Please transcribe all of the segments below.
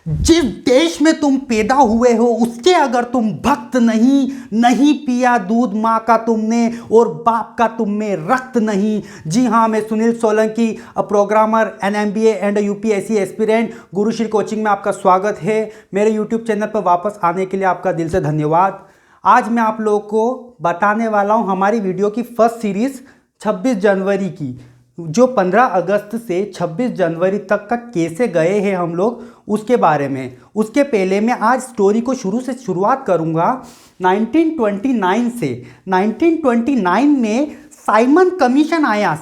जिस देश में तुम पैदा हुए हो उसके अगर तुम भक्त नहीं पिया दूध माँ का तुमने और बाप का तुम में रक्त नहीं। जी हाँ, मैं Sunil Solanki, programmer, an MBA and UPSC aspirant, Gurushree coaching में आपका स्वागत है। मेरे YouTube चैनल पर वापस आने के लिए आपका दिल से धन्यवाद। आज मैं आप लोगों को बताने वाला हूँ हमारी वीडियो की फर्स्ट सीरीज 26 जनवरी की, जो 15 अगस्त से 26 जनवरी तक का कैसे गए हैं हम लोग, उसके बारे में। उसके पहले मैं आज स्टोरी को शुरुआत करूंगा 1929 से। 1929 में साइमन कमीशन आया।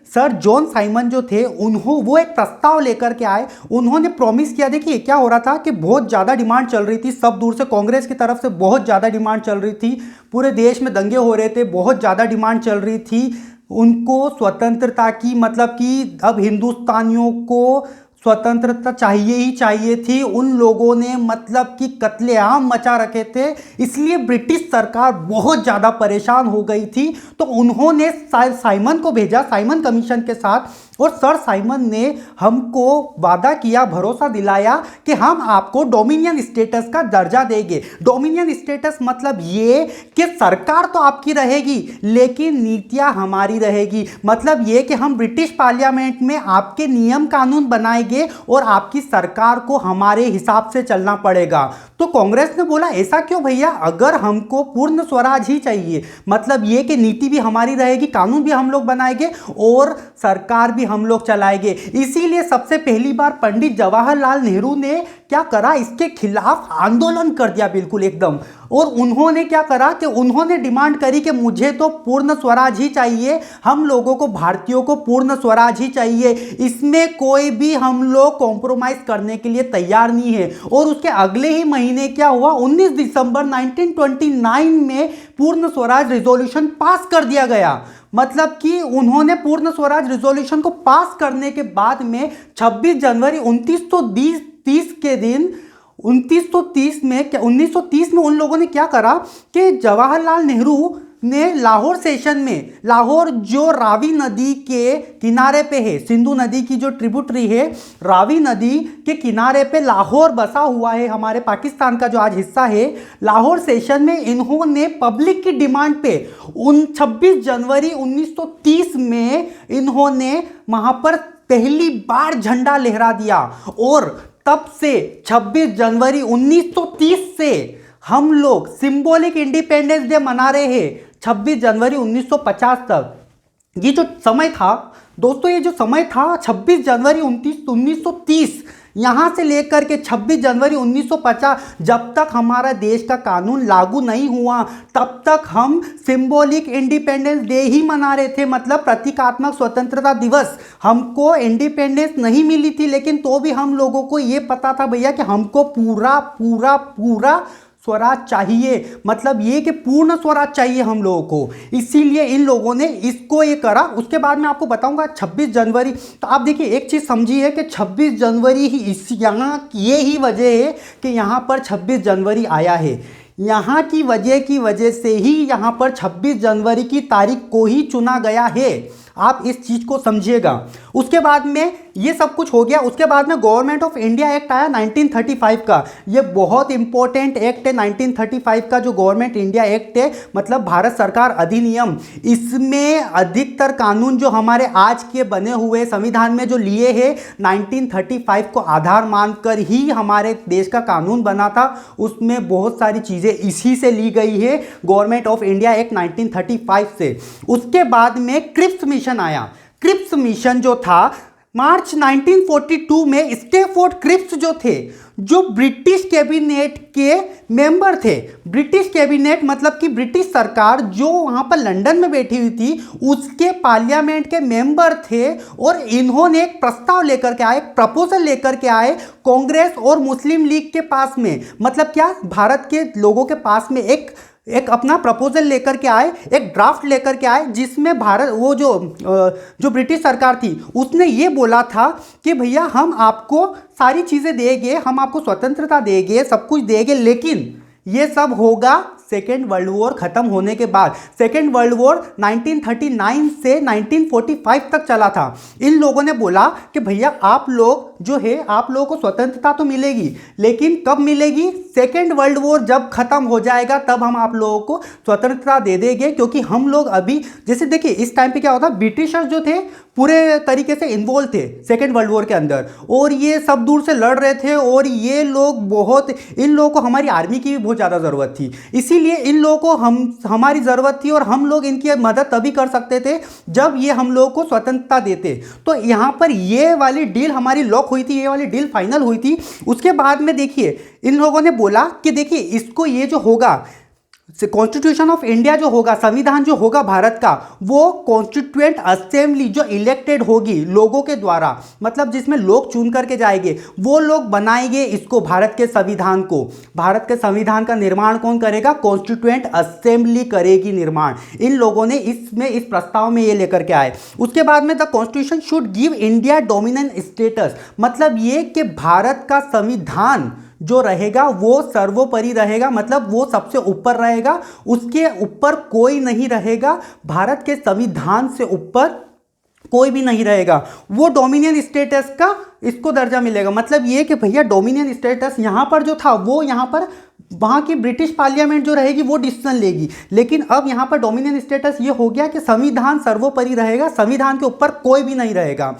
सर जॉन साइमन जो थे, वो एक प्रस्ताव लेकर के आए। उन्होंने प्रॉमिस किया, देखिए क्या हो रहा था कि बहुत ज़्यादा डिमांड चल रही थी सब दूर से, कांग्रेस की तरफ से बहुत ज़्यादा डिमांड चल रही थी, पूरे देश में दंगे हो रहे थे, बहुत ज़्यादा डिमांड चल रही थी उनको स्वतंत्रता की। मतलब कि अब हिंदुस्तानियों को स्वतंत्रता चाहिए ही चाहिए थी। उन लोगों ने मतलब कि कत्लेआम मचा रखे थे, इसलिए ब्रिटिश सरकार बहुत ज़्यादा परेशान हो गई थी। तो उन्होंने साइमन को भेजा, साइमन कमीशन के साथ, और सर साइमन ने हमको वादा किया, भरोसा दिलाया कि हम आपको डोमिनियन स्टेटस का दर्जा देंगे। डोमिनियन स्टेटस मतलब ये कि सरकार तो आपकी रहेगी लेकिन नीतियां हमारी रहेगी। मतलब ये कि हम ब्रिटिश पार्लियामेंट में आपके नियम कानून बनाएंगे और आपकी सरकार को हमारे हिसाब से चलना पड़ेगा। तो कांग्रेस ने बोला, ऐसा क्यों भैया, अगर हमको पूर्ण स्वराज ही चाहिए, मतलब ये कि नीति भी हमारी रहेगी, कानून भी हम लोग बनाएंगे और सरकार भी हम लोग चलाएंगे। इसीलिए सबसे पहली बार पंडित जवाहरलाल नेहरू ने क्या करा, इसके खिलाफ आंदोलन कर दिया बिल्कुल एकदम। और उन्होंने क्या करा कि उन्होंने डिमांड करी कि मुझे तो पूर्ण स्वराज ही चाहिए, हम लोगों को, भारतीयों को पूर्ण स्वराज ही चाहिए, इसमें कोई भी हम लोग कॉम्प्रोमाइज करने के लिए तैयार नहीं है। और उसके अगले ही महीने क्या हुआ, 19 दिसंबर 1929 में पूर्ण स्वराज रिजोल्यूशन पास कर दिया गया। मतलब कि उन्होंने पूर्ण स्वराज रिजोल्यूशन को पास करने के बाद में 26 जनवरी 1930 के दिन, 1930 में उन लोगों ने क्या करा कि जवाहरलाल नेहरू ने लाहौर सेशन में, लाहौर जो रावी नदी के किनारे पे है, सिंधु नदी की जो ट्रिब्यूटरी है, रावी नदी के किनारे पे लाहौर बसा हुआ है, हमारे पाकिस्तान का जो आज हिस्सा है। लाहौर सेशन में इन्होंने पब्लिक की डिमांड पे 26 जनवरी 1930 में इन्होंने वहां पर पहली बार झंडा लहरा दिया। और तब से 26 जनवरी 1930 से हम लोग सिंबॉलिक इंडिपेंडेंस डे मना रहे हैं 26 जनवरी 1950 तक। ये जो समय था दोस्तों, ये जो समय था 26 जनवरी 1930 यहाँ से लेकर के 26 जनवरी 1950, जब तक हमारा देश का कानून लागू नहीं हुआ तब तक हम सिंबॉलिक इंडिपेंडेंस डे ही मना रहे थे। मतलब प्रतीकात्मक स्वतंत्रता दिवस। हमको इंडिपेंडेंस नहीं मिली थी, लेकिन तो भी हम लोगों को ये पता था भैया कि हमको पूरा पूरा पूरा स्वराज चाहिए। मतलब ये कि पूर्ण स्वराज चाहिए हम लोगों को, इसीलिए इन लोगों ने इसको ये करा। उसके बाद मैं आपको बताऊंगा 26 जनवरी। तो आप देखिए एक चीज़ समझिए कि 26 जनवरी ही यहाँ ये ही वजह है कि यहाँ पर 26 जनवरी आया है। यहाँ की वजह से ही यहाँ पर 26 जनवरी की तारीख को ही चुना गया है। आप इस चीज़ को समझिएगा। उसके बाद में ये सब कुछ हो गया। उसके बाद में गवर्नमेंट ऑफ इंडिया एक्ट आया 1935 का। ये बहुत इंपॉर्टेंट एक्ट है 1935 का, जो गवर्नमेंट इंडिया एक्ट है, मतलब भारत सरकार अधिनियम। इसमें अधिकतर कानून जो हमारे आज के बने हुए संविधान में जो लिए हैं 1935 को आधार मानकर ही हमारे देश का कानून बना था। उसमें बहुत सारी चीज़ें इसी से ली गई है, गवर्नमेंट ऑफ इंडिया एक्ट 1935 से। उसके बाद में क्रिप्स मिशन आया। क्रिप्स मिशन जो था मार्च 1942 में, स्टैफोर्ड क्रिप्स जो थे, जो ब्रिटिश कैबिनेट के मेंबर थे, ब्रिटिश कैबिनेट मतलब कि ब्रिटिश सरकार जो वहां पर लंदन में बैठी हुई थी, उसके पार्लियामेंट के मेंबर थे। और इन्होंने एक प्रस्ताव लेकर के आए, प्रपोजल लेकर के आए कांग्रेस और मुस्लिम लीग के पास में। मतलब क्या, भारत के लोगों के पास में एक अपना प्रपोजल लेकर के आए, एक ड्राफ्ट लेकर के आए, जिसमें भारत, वो जो ब्रिटिश सरकार थी, उसने ये बोला था कि भैया हम आपको सारी चीज़ें देंगे, हम आपको स्वतंत्रता देंगे, सब कुछ देंगे, लेकिन ये सब होगा सेकेंड वर्ल्ड वॉर खत्म होने के बाद। सेकेंड वर्ल्ड वॉर 1939 से 1945 तक चला था। इन लोगों ने बोला कि भैया आप लोग जो है, आप लोगों को स्वतंत्रता तो मिलेगी, लेकिन कब मिलेगी? सेकेंड वर्ल्ड वॉर जब खत्म हो जाएगा तब हम आप लोगों को स्वतंत्रता दे देंगे। क्योंकि हम लोग अभी जैसे देखिए इस टाइम पे क्या होता, ब्रिटिशर्स जो थे पूरे तरीके से इन्वॉल्व थे सेकेंड वर्ल्ड वॉर के अंदर, और ये सब दूर से लड़ रहे थे, और ये लोग बहुत, इन लोगों को हमारी आर्मी की भी बहुत ज़्यादा ज़रूरत थी। इसीलिए इन लोगों को हमारी ज़रूरत थी, और हम लोग इनकी मदद तभी कर सकते थे जब ये हम लोगों को स्वतंत्रता देते। तो यहाँ पर ये वाली डील हमारी लॉक हुई थी, ये वाली डील फाइनल हुई थी। उसके बाद में देखिए इन लोगों ने बोला कि देखिए इसको, ये जो होगा कॉन्स्टिट्यूशन ऑफ इंडिया जो होगा, संविधान जो होगा भारत का, वो कॉन्स्टिट्यूएंट असेंबली जो इलेक्टेड होगी लोगों के द्वारा, मतलब जिसमें लोग चुन करके जाएंगे, वो लोग बनाएंगे इसको, भारत के संविधान को। भारत के संविधान का निर्माण कौन करेगा? कॉन्स्टिट्यूएंट असेंबली करेगी निर्माण। इन लोगों ने इसमें इस प्रस्ताव में ये लेकर के आए। उसके बाद में the constitution should give India dominant status, मतलब ये कि भारत का संविधान जो रहेगा वो सर्वोपरि रहेगा, मतलब वो सबसे ऊपर रहेगा, उसके ऊपर कोई नहीं रहेगा। भारत के संविधान से ऊपर कोई भी नहीं रहेगा। वो डोमिनियन स्टेटस का इसको दर्जा मिलेगा। मतलब ये कि भैया डोमिनियन स्टेटस यहाँ पर जो था वो यहाँ पर वहाँ की ब्रिटिश पार्लियामेंट जो रहेगी वो डिसीजन लेगी, लेकिन अब यहाँ पर डोमिनियन स्टेटस ये हो गया कि संविधान सर्वोपरि रहेगा, संविधान के ऊपर कोई भी नहीं रहेगा।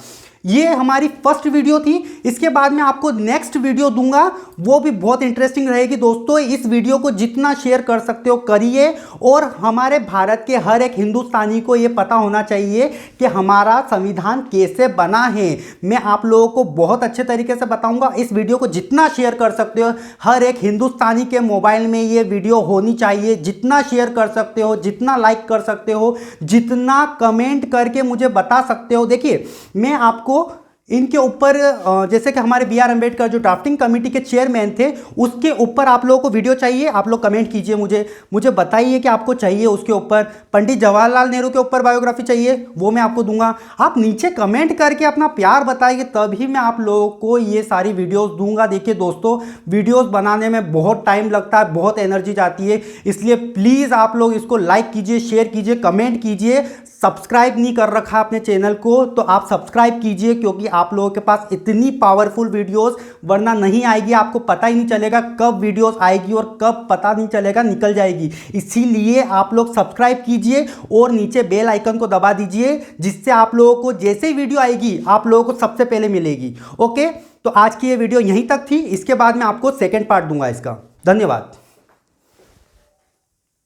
ये हमारी फर्स्ट वीडियो थी। इसके बाद में आपको नेक्स्ट वीडियो दूंगा, वो भी बहुत इंटरेस्टिंग रहेगी। दोस्तों इस वीडियो को जितना शेयर कर सकते हो करिए, और हमारे भारत के हर एक हिंदुस्तानी को ये पता होना चाहिए कि हमारा संविधान कैसे बना है। मैं आप लोगों को बहुत अच्छे तरीके से बताऊंगा। इस वीडियो को जितना शेयर कर सकते हो, हर एक हिंदुस्तानी के मोबाइल में ये वीडियो होनी चाहिए। जितना शेयर कर सकते हो, जितना लाइक कर सकते हो, जितना कमेंट करके मुझे बता सकते हो। देखिए मैं आपको इनके ऊपर, जैसे कि हमारे बी आर अम्बेडकर जो ड्राफ्टिंग कमेटी के चेयरमैन थे, उसके ऊपर आप लोगों को वीडियो चाहिए, आप लोग कमेंट कीजिए, मुझे बताइए कि आपको चाहिए उसके ऊपर। पंडित जवाहरलाल नेहरू के ऊपर बायोग्राफी चाहिए, वो मैं आपको दूंगा। आप नीचे कमेंट करके अपना प्यार बताइए, तभी मैं आप लोगों को ये सारी वीडियोस दूंगा। देखिए दोस्तों वीडियोस बनाने में बहुत टाइम लगता है, बहुत एनर्जी जाती है, इसलिए प्लीज़ आप लोग इसको लाइक कीजिए, शेयर कीजिए, कमेंट कीजिए। सब्सक्राइब नहीं कर रखा अपने चैनल को तो आप सब्सक्राइब कीजिए, क्योंकि आप लोगों के पास इतनी पावरफुल वीडियोस वरना नहीं आएगी। आपको पता ही नहीं चलेगा कब वीडियोस आएगी और कब पता नहीं चलेगा निकल जाएगी। इसीलिए आप लोग सब्सक्राइब कीजिए और नीचे बेल आइकन को दबा दीजिए, जिससे आप लोगों को जैसे ही वीडियो आएगी आप लोगों को सबसे पहले मिलेगी। ओके, तो आज की ये वीडियो यहीं तक थी। इसके बाद मैं आपको सेकेंड पार्ट दूंगा इसका। धन्यवाद।